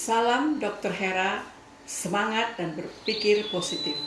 Salam Dr. Hera, semangat dan berpikir positif.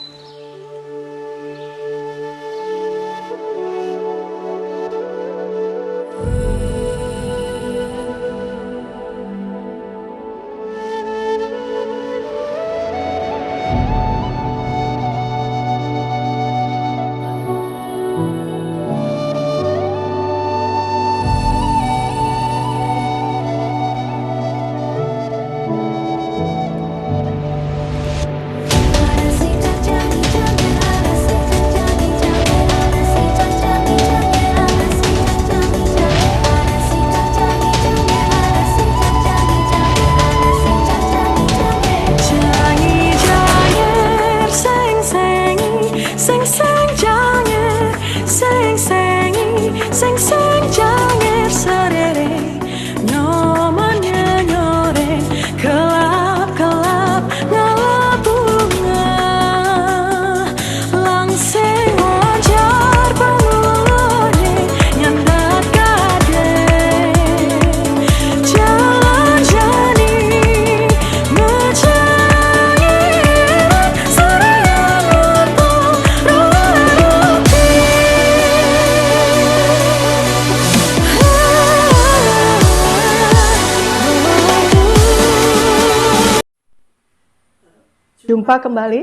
Jumpa kembali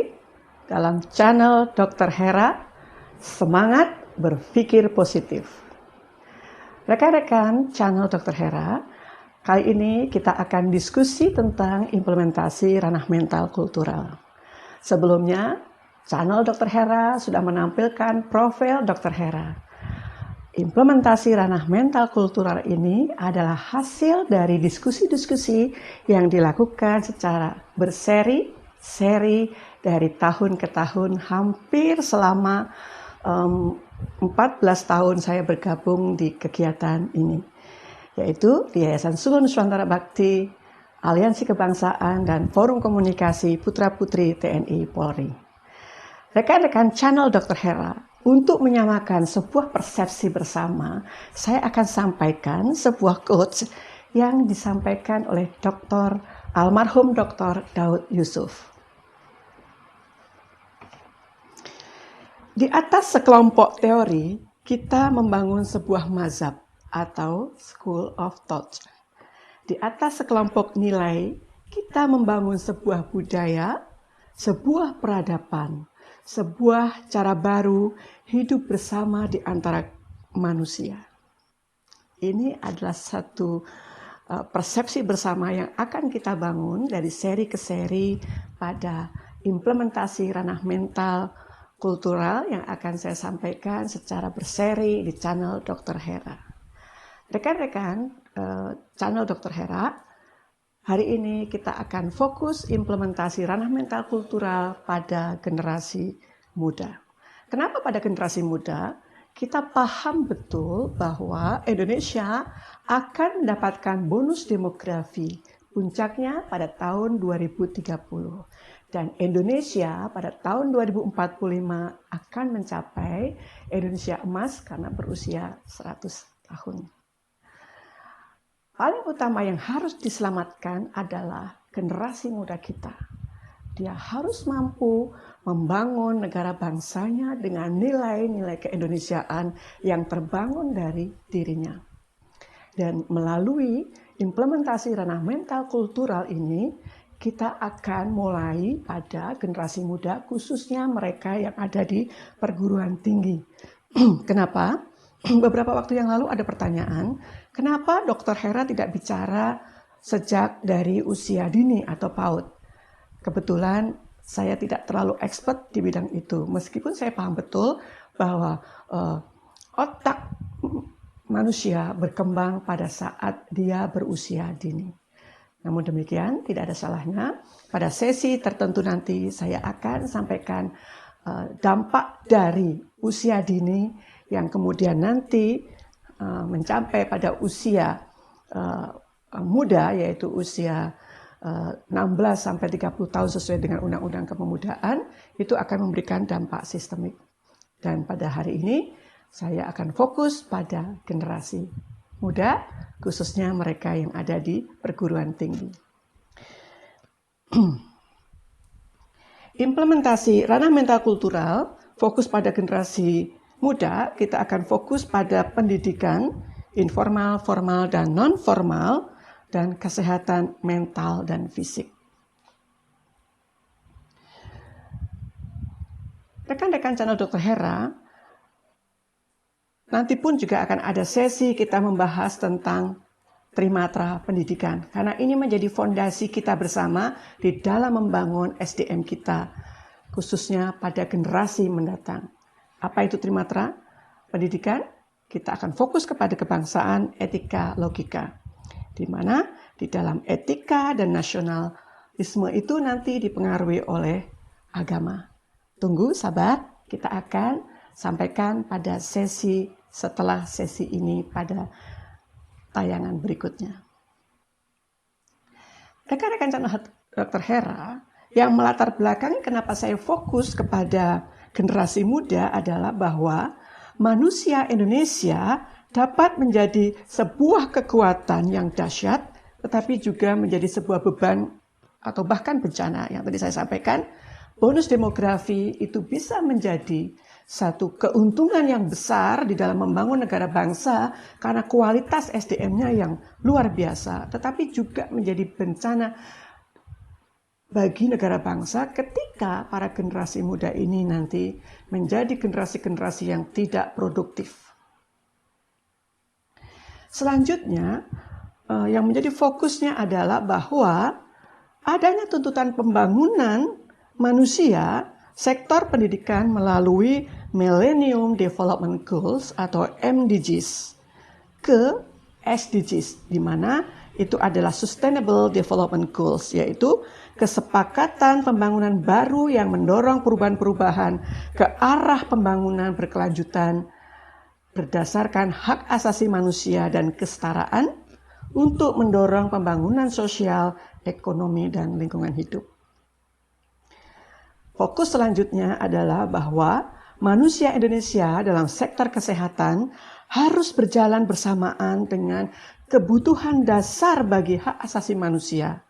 dalam channel Dr. Hera, semangat berpikir positif. Rekan-rekan channel Dr. Hera, kali ini kita akan diskusi tentang implementasi ranah mental kultural. Sebelumnya, channel Dr. Hera sudah menampilkan profil Dr. Hera. Implementasi ranah mental kultural ini adalah hasil dari diskusi-diskusi yang dilakukan secara berseri dari tahun ke tahun, hampir selama 14 tahun saya bergabung di kegiatan ini, yaitu di Yayasan Sungguh Nusantara Bakti, Aliansi Kebangsaan, dan Forum Komunikasi Putra-Putri TNI Polri. Rekan-rekan channel Dr. Hera, untuk menyamakan sebuah persepsi bersama, saya akan sampaikan sebuah quotes yang disampaikan oleh almarhum Dr. Daud Yusuf. Di atas sekelompok teori, kita membangun sebuah mazhab atau school of thought. Di atas sekelompok nilai, kita membangun sebuah budaya, sebuah peradaban, sebuah cara baru hidup bersama di antara manusia. Ini adalah satu persepsi bersama yang akan kita bangun dari seri ke seri pada implementasi ranah mental kultural yang akan saya sampaikan secara berseri di channel Dr. Hera. Rekan-rekan channel Dr. Hera, hari ini kita akan fokus implementasi ranah mental kultural pada generasi muda. Kenapa pada generasi muda? Kita paham betul bahwa Indonesia akan mendapatkan bonus demografi, puncaknya pada tahun 2030. Dan Indonesia pada tahun 2045 akan mencapai Indonesia emas karena berusia 100 tahun. Paling utama yang harus diselamatkan adalah generasi muda kita. Dia harus mampu membangun negara bangsanya dengan nilai-nilai keindonesiaan yang terbangun dari dirinya. Dan melalui implementasi ranah mental kultural ini, kita akan mulai pada generasi muda, khususnya mereka yang ada di perguruan tinggi. Kenapa? Beberapa waktu yang lalu ada pertanyaan, kenapa Dr. Hera tidak bicara sejak dari usia dini atau PAUD? Kebetulan saya tidak terlalu expert di bidang itu, meskipun saya paham betul bahwa otak manusia berkembang pada saat dia berusia dini. Namun demikian, tidak ada salahnya. Pada sesi tertentu nanti saya akan sampaikan dampak dari usia dini yang kemudian nanti mencapai pada usia muda, yaitu usia 16 sampai 30 tahun sesuai dengan Undang-Undang Kepemudaan, itu akan memberikan dampak sistemik. Dan pada hari ini saya akan fokus pada generasi muda, khususnya mereka yang ada di perguruan tinggi. Implementasi ranah mental kultural, fokus pada generasi muda, kita akan fokus pada pendidikan, informal, formal, dan non-formal, dan kesehatan mental dan fisik. Rekan-rekan channel Dr. Hera, nanti pun juga akan ada sesi kita membahas tentang trimatra pendidikan. Karena ini menjadi fondasi kita bersama di dalam membangun SDM kita, khususnya pada generasi mendatang. Apa itu trimatra pendidikan? Kita akan fokus kepada kebangsaan, etika, logika. Di mana di dalam etika dan nasionalisme itu nanti dipengaruhi oleh agama. Tunggu, sabar, kita akan sampaikan pada sesi setelah sesi ini pada tayangan berikutnya. Rekan-rekan channel Dr. Hera, yang melatar belakangi kenapa saya fokus kepada generasi muda adalah bahwa manusia Indonesia dapat menjadi sebuah kekuatan yang dahsyat, tetapi juga menjadi sebuah beban atau bahkan bencana yang tadi saya sampaikan. Bonus demografi itu bisa menjadi satu keuntungan yang besar di dalam membangun negara bangsa karena kualitas SDM-nya yang luar biasa, tetapi juga menjadi bencana bagi negara bangsa ketika para generasi muda ini nanti menjadi generasi-generasi yang tidak produktif. Selanjutnya, yang menjadi fokusnya adalah bahwa adanya tuntutan pembangunan manusia, sektor pendidikan melalui Millennium Development Goals atau MDGs ke SDGs, di mana itu adalah Sustainable Development Goals, yaitu kesepakatan pembangunan baru yang mendorong perubahan-perubahan ke arah pembangunan berkelanjutan berdasarkan hak asasi manusia dan kesetaraan untuk mendorong pembangunan sosial, ekonomi, dan lingkungan hidup. Fokus selanjutnya adalah bahwa manusia Indonesia dalam sektor kesehatan harus berjalan bersamaan dengan kebutuhan dasar bagi hak asasi manusia.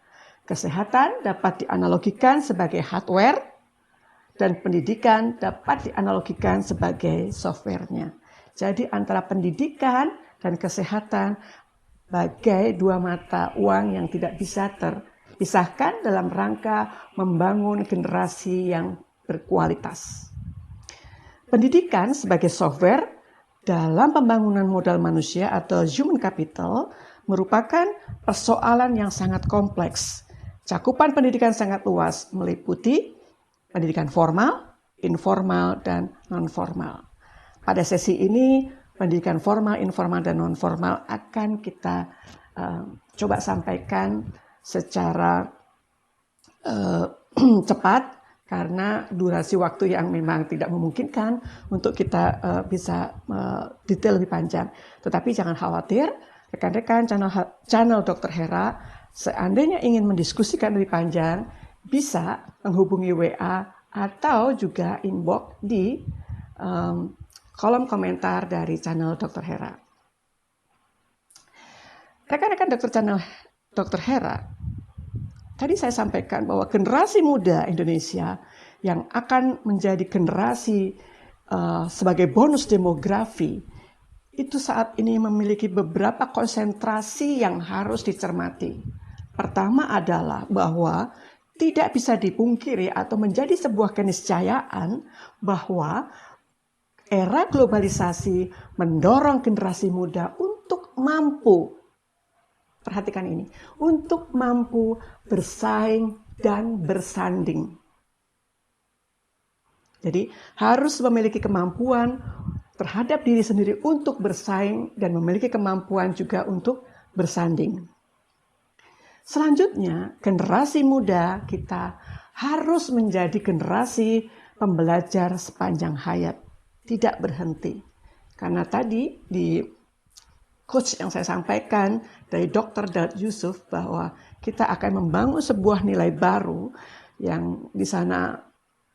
Kesehatan dapat dianalogikan sebagai hardware dan pendidikan dapat dianalogikan sebagai softwarenya. Jadi antara pendidikan dan kesehatan bagai dua mata uang yang tidak bisa terpisahkan dalam rangka membangun generasi yang berkualitas. Pendidikan sebagai software dalam pembangunan modal manusia atau human capital merupakan persoalan yang sangat kompleks. Cakupan pendidikan sangat luas, meliputi pendidikan formal, informal, dan non-formal. Pada sesi ini, pendidikan formal, informal, dan non-formal akan kita coba sampaikan secara cepat karena durasi waktu yang memang tidak memungkinkan untuk kita bisa detail lebih panjang. Tetapi jangan khawatir, rekan-rekan channel Dr. Hera, seandainya ingin mendiskusikan lebih panjang, bisa menghubungi WA atau juga inbox di kolom komentar dari channel Dr. Hera. Rekan-rekan channel Dr. Hera, tadi saya sampaikan bahwa generasi muda Indonesia yang akan menjadi generasi sebagai bonus demografi, itu saat ini memiliki beberapa konsentrasi yang harus dicermati. Pertama adalah bahwa tidak bisa dipungkiri atau menjadi sebuah keniscayaan bahwa era globalisasi mendorong generasi muda untuk mampu, perhatikan ini, untuk mampu bersaing dan bersanding. Jadi harus memiliki kemampuan terhadap diri sendiri untuk bersaing dan memiliki kemampuan juga untuk bersanding. Selanjutnya, generasi muda kita harus menjadi generasi pembelajar sepanjang hayat. Tidak berhenti. Karena tadi di coach yang saya sampaikan dari Dr. Daud Yusuf bahwa kita akan membangun sebuah nilai baru yang di sana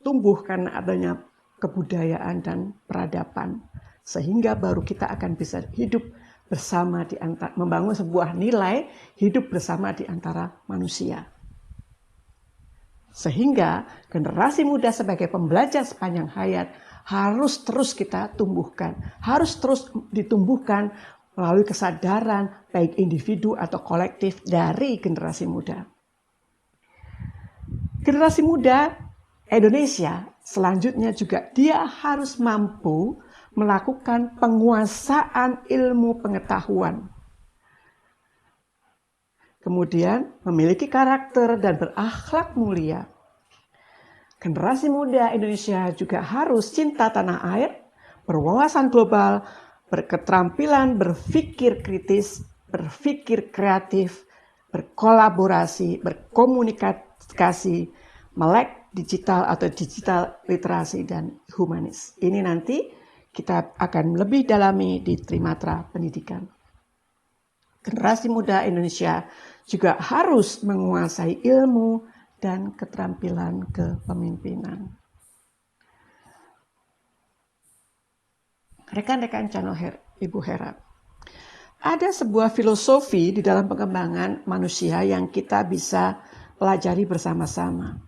tumbuh karena adanya kebudayaan dan peradaban. Sehingga baru kita akan bisa hidup bersama di antara, membangun sebuah nilai hidup bersama di antara manusia. Sehingga generasi muda sebagai pembelajar sepanjang hayat harus terus kita tumbuhkan, harus terus ditumbuhkan melalui kesadaran baik individu atau kolektif dari generasi muda. Generasi muda Indonesia selanjutnya juga dia harus mampu melakukan penguasaan ilmu pengetahuan. Kemudian memiliki karakter dan berakhlak mulia. Generasi muda Indonesia juga harus cinta tanah air, berwawasan global, berketerampilan berpikir kritis, berpikir kreatif, berkolaborasi, berkomunikasi, melek digital atau digital literasi dan humanis. Ini nanti kita akan lebih dalami di Trimatra Pendidikan. Generasi muda Indonesia juga harus menguasai ilmu dan keterampilan kepemimpinan. Rekan-rekan channel Ibu Hera, ada sebuah filosofi di dalam pengembangan manusia yang kita bisa pelajari bersama-sama.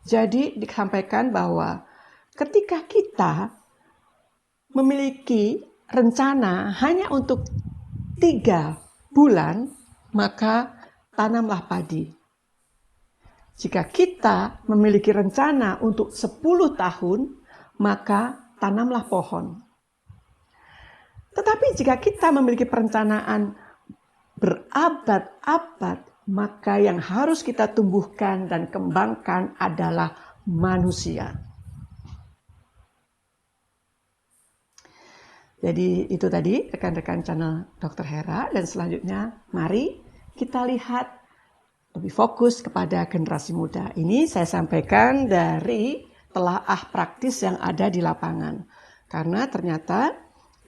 Jadi disampaikan bahwa ketika kita memiliki rencana hanya untuk 3 bulan, maka tanamlah padi. Jika kita memiliki rencana untuk 10 tahun, maka tanamlah pohon. Tetapi jika kita memiliki perencanaan berabad-abad, maka yang harus kita tumbuhkan dan kembangkan adalah manusia. Jadi itu tadi rekan-rekan channel Dr. Hera, dan selanjutnya mari kita lihat lebih fokus kepada generasi muda. Ini saya sampaikan dari telaah praktis yang ada di lapangan. Karena ternyata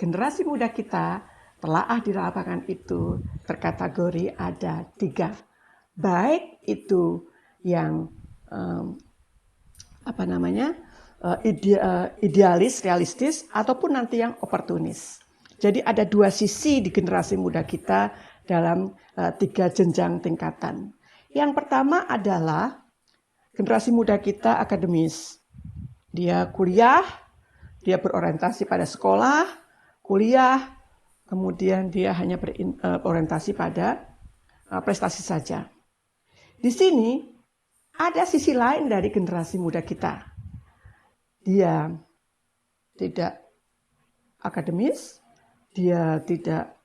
generasi muda kita telaah di lapangan itu terkategori ada 3. Baik itu yang idealis, realistis, ataupun nanti yang oportunis. Jadi ada 2 sisi di generasi muda kita dalam 3 jenjang tingkatan. Yang pertama adalah generasi muda kita akademis. Dia kuliah, dia berorientasi pada sekolah, kuliah, kemudian dia hanya berorientasi pada prestasi saja. Di sini ada sisi lain dari generasi muda kita. Dia tidak akademis, dia tidak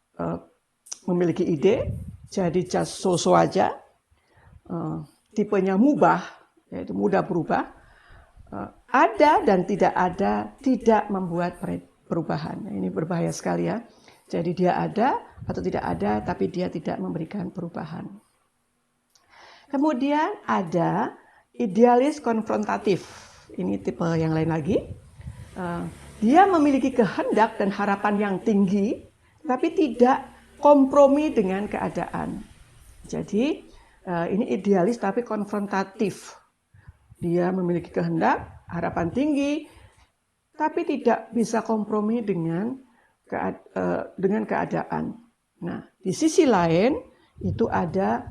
memiliki ide, jadi just so-so aja. Tipenya mubah, yaitu mudah berubah. Ada dan tidak ada, tidak membuat perubahan. Ini berbahaya sekali ya. Jadi dia ada atau tidak ada, tapi dia tidak memberikan perubahan. Kemudian ada idealis konfrontatif. Ini tipe yang lain lagi. Dia memiliki kehendak dan harapan yang tinggi, tapi tidak kompromi dengan keadaan. Jadi ini idealis tapi konfrontatif. Dia memiliki kehendak, harapan tinggi, tapi tidak bisa kompromi dengan keadaan. Nah, di sisi lain itu ada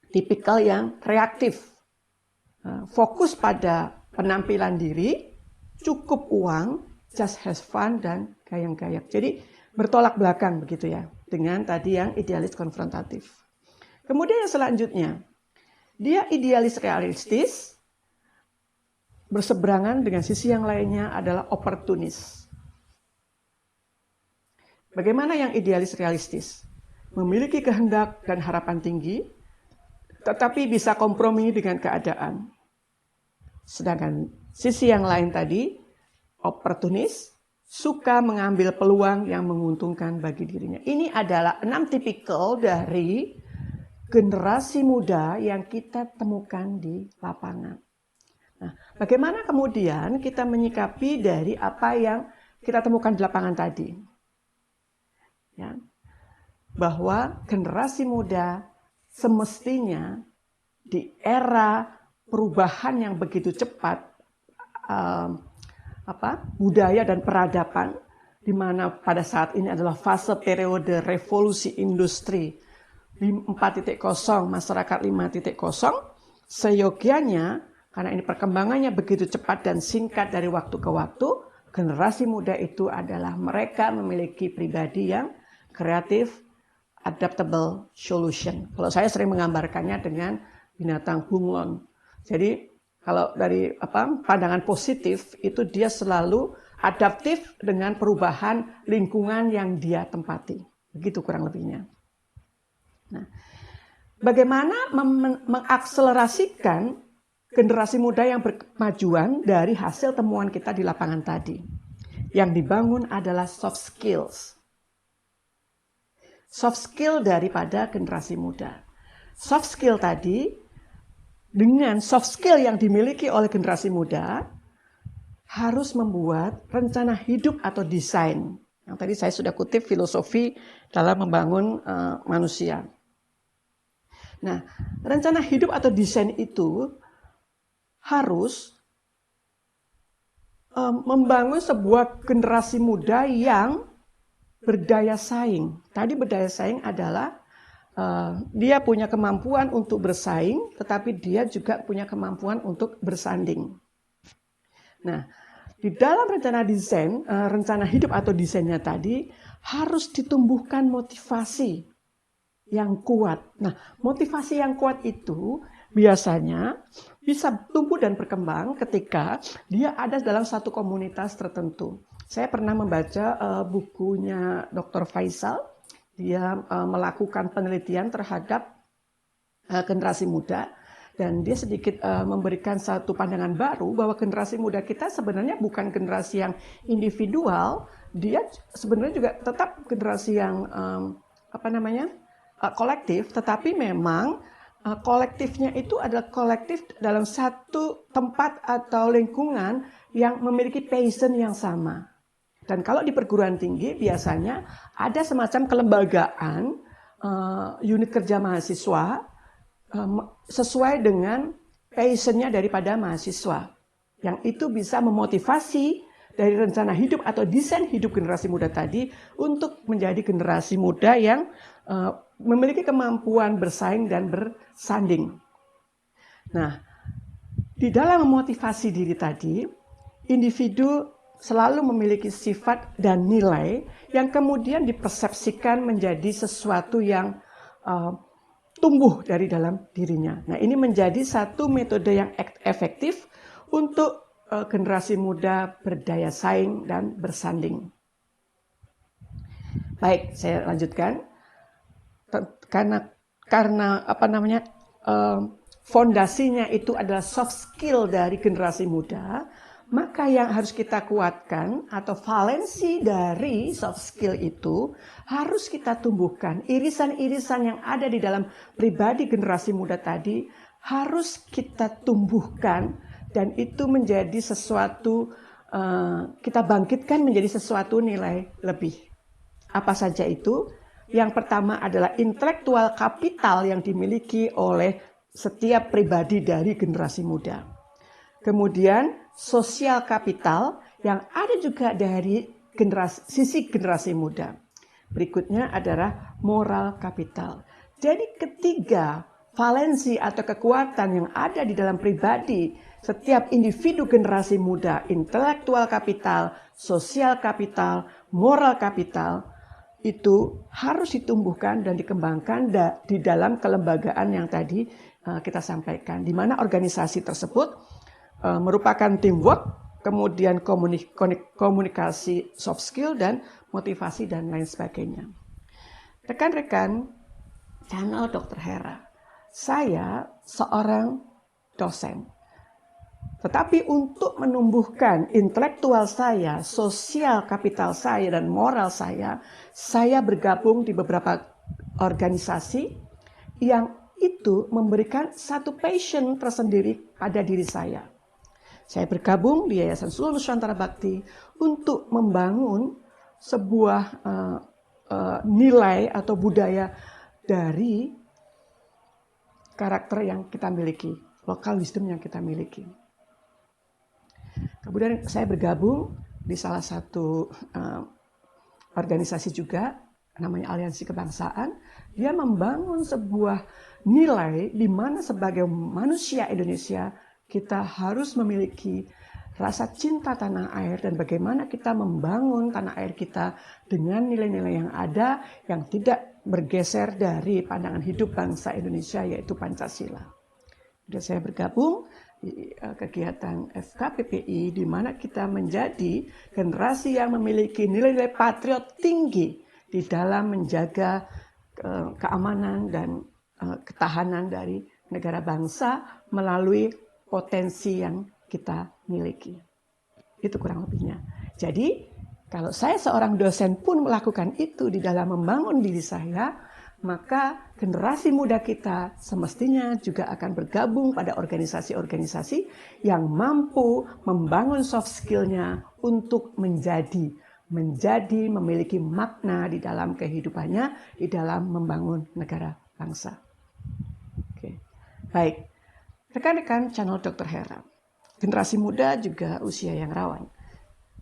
tipikal yang reaktif. Fokus pada penampilan diri, cukup uang, just has fun, dan gayang-gayang. Jadi bertolak belakang begitu ya, dengan tadi yang idealis konfrontatif. Kemudian yang selanjutnya, dia idealis realistis, berseberangan dengan sisi yang lainnya adalah oportunis. Bagaimana yang idealis realistis? Memiliki kehendak dan harapan tinggi, tetapi bisa kompromi dengan keadaan. Sedangkan sisi yang lain tadi, oportunis, suka mengambil peluang yang menguntungkan bagi dirinya. Ini adalah 6 tipikal dari generasi muda yang kita temukan di lapangan. Nah, bagaimana kemudian kita menyikapi dari apa yang kita temukan di lapangan tadi? Ya, bahwa generasi muda semestinya di era perubahan yang begitu cepat, budaya dan peradaban, di mana pada saat ini adalah fase periode revolusi industri 4.0, masyarakat 5.0, seyogianya, karena ini perkembangannya begitu cepat dan singkat dari waktu ke waktu, generasi muda itu adalah mereka memiliki pribadi yang kreatif, adaptable solution. Kalau saya sering menggambarkannya dengan binatang bunglon. Jadi kalau dari pandangan positif itu dia selalu adaptif dengan perubahan lingkungan yang dia tempati. Begitu kurang lebihnya. Nah, bagaimana mengakselerasikan generasi muda yang berkemajuan dari hasil temuan kita di lapangan tadi? Yang dibangun adalah soft skills. Soft skill daripada generasi muda. Soft skill tadi, dengan soft skill yang dimiliki oleh generasi muda, harus membuat rencana hidup atau desain. Yang tadi saya sudah kutip filosofi dalam membangun manusia. Nah, rencana hidup atau desain itu harus membangun sebuah generasi muda yang berdaya saing. Tadi berdaya saing adalah dia punya kemampuan untuk bersaing, tetapi dia juga punya kemampuan untuk bersanding. Nah, di dalam rencana desain, rencana hidup atau desainnya tadi harus ditumbuhkan motivasi yang kuat. Nah, motivasi yang kuat itu biasanya bisa tumbuh dan berkembang ketika dia ada dalam satu komunitas tertentu. Saya pernah membaca bukunya Dr. Faisal. Dia melakukan penelitian terhadap generasi muda. Dan dia sedikit memberikan satu pandangan baru bahwa generasi muda kita sebenarnya bukan generasi yang individual. Dia sebenarnya juga tetap generasi yang kolektif. Tetapi memang kolektifnya itu adalah kolektif dalam satu tempat atau lingkungan yang memiliki passion yang sama. Dan kalau di perguruan tinggi biasanya ada semacam kelembagaan unit kerja mahasiswa sesuai dengan passionnya daripada mahasiswa. Yang itu bisa memotivasi dari rencana hidup atau desain hidup generasi muda tadi untuk menjadi generasi muda yang memiliki kemampuan bersaing dan bersanding. Nah, di dalam memotivasi diri tadi, individu selalu memiliki sifat dan nilai yang kemudian dipersepsikan menjadi sesuatu yang tumbuh dari dalam dirinya. Nah, ini menjadi satu metode yang efektif untuk generasi muda berdaya saing dan bersanding. Baik, saya lanjutkan. Karena fondasinya itu adalah soft skill dari generasi muda, maka yang harus kita kuatkan atau valensi dari soft skill itu harus kita tumbuhkan. Irisan-irisan yang ada di dalam pribadi generasi muda tadi harus kita tumbuhkan dan itu menjadi sesuatu, kita bangkitkan menjadi sesuatu nilai lebih. Apa saja itu? Yang pertama adalah intelektual kapital yang dimiliki oleh setiap pribadi dari generasi muda. Kemudian sosial kapital yang ada juga dari sisi generasi muda. Berikutnya adalah moral kapital. Jadi ketiga valensi atau kekuatan yang ada di dalam pribadi setiap individu generasi muda, intelektual kapital, sosial kapital, moral kapital, itu harus ditumbuhkan dan dikembangkan di dalam kelembagaan yang tadi kita sampaikan. Di mana organisasi tersebut merupakan teamwork, kemudian komunikasi soft skill dan motivasi dan lain sebagainya. Rekan-rekan channel Dr. Hera, saya seorang dosen. Tetapi untuk menumbuhkan intelektual saya, sosial kapital saya, dan moral saya bergabung di beberapa organisasi yang itu memberikan satu passion tersendiri pada diri saya. Saya bergabung di Yayasan Seluruh Nusantara Bakti untuk membangun sebuah nilai atau budaya dari karakter yang kita miliki, local wisdom yang kita miliki. Kemudian saya bergabung di salah satu organisasi juga, namanya Aliansi Kebangsaan. Dia membangun sebuah nilai di mana sebagai manusia Indonesia kita harus memiliki rasa cinta tanah air dan bagaimana kita membangun tanah air kita dengan nilai-nilai yang ada yang tidak bergeser dari pandangan hidup bangsa Indonesia yaitu Pancasila. Dan saya bergabung di kegiatan FKPPI di mana kita menjadi generasi yang memiliki nilai-nilai patriot tinggi di dalam menjaga keamanan dan ketahanan dari negara bangsa melalui potensi yang kita miliki. Itu kurang lebihnya. Jadi, kalau saya seorang dosen pun melakukan itu di dalam membangun diri saya, maka generasi muda kita semestinya juga akan bergabung pada organisasi-organisasi yang mampu membangun soft skill-nya untuk menjadi memiliki makna di dalam kehidupannya, di dalam membangun negara bangsa. Oke. Baik, rekan-rekan channel Dr. Hera. Generasi muda juga usia yang rawan.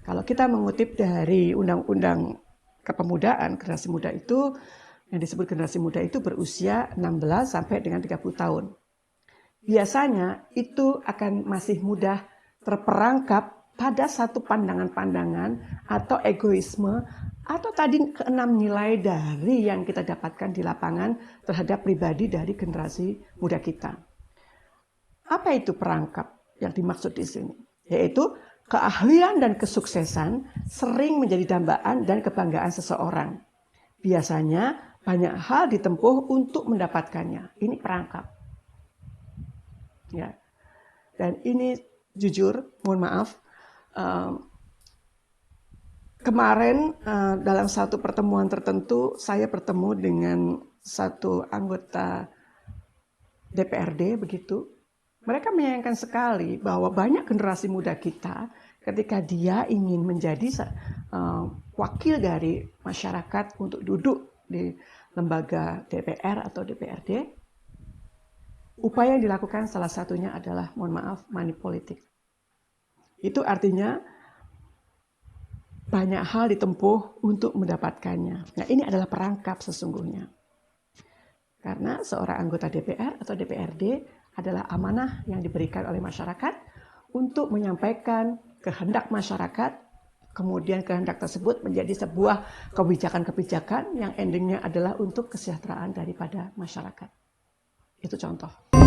Kalau kita mengutip dari Undang-Undang Kepemudaan, generasi muda itu, yang disebut generasi muda itu berusia 16 sampai dengan 30 tahun. Biasanya itu akan masih mudah terperangkap pada satu pandangan-pandangan atau egoisme atau tadi keenam nilai dari yang kita dapatkan di lapangan terhadap pribadi dari generasi muda kita. Apa itu perangkap yang dimaksud di sini? Yaitu keahlian dan kesuksesan sering menjadi dambaan dan kebanggaan seseorang. Biasanya banyak hal ditempuh untuk mendapatkannya. Ini perangkap. Ya. Dan ini jujur, mohon maaf, kemarin dalam satu pertemuan tertentu saya bertemu dengan satu anggota DPRD begitu. Mereka menyayangkan sekali bahwa banyak generasi muda kita ketika dia ingin menjadi wakil dari masyarakat untuk duduk di lembaga DPR atau DPRD, upaya yang dilakukan salah satunya adalah, mohon maaf, money politik. Itu artinya banyak hal ditempuh untuk mendapatkannya. Nah, ini adalah perangkap sesungguhnya. Karena seorang anggota DPR atau DPRD adalah amanah yang diberikan oleh masyarakat untuk menyampaikan kehendak masyarakat, kemudian kehendak tersebut menjadi sebuah kebijakan-kebijakan yang endingnya adalah untuk kesejahteraan daripada masyarakat. Itu contoh.